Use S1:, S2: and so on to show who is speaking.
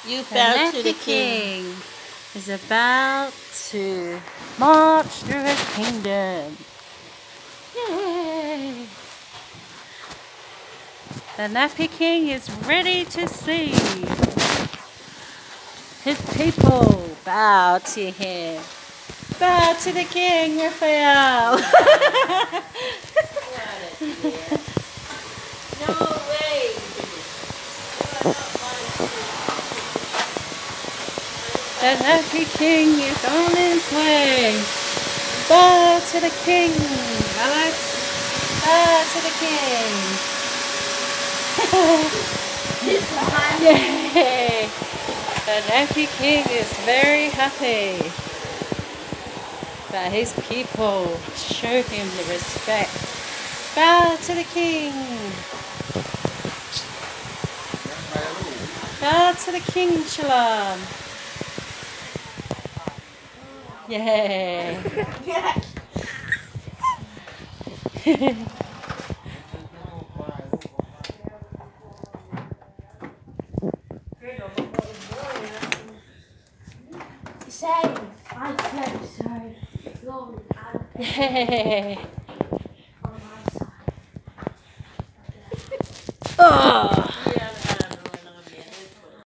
S1: You
S2: The
S1: bow to the
S2: Nappy
S1: king.
S2: is about to march through his kingdom. Yay! The Nappy King is ready to see his people bow to him. Bow to the king, Raphael.
S1: No way.
S2: The Nappy King is on his way. Bow to the king, Alex. Bow to the king. Yay! The Nappy King is very happy that his people show him the respect. Bow to the king. Bow to the king, Shalom. Yay!
S3: Same. I slept so long
S2: Yay!
S3: on my side.
S2: Oh!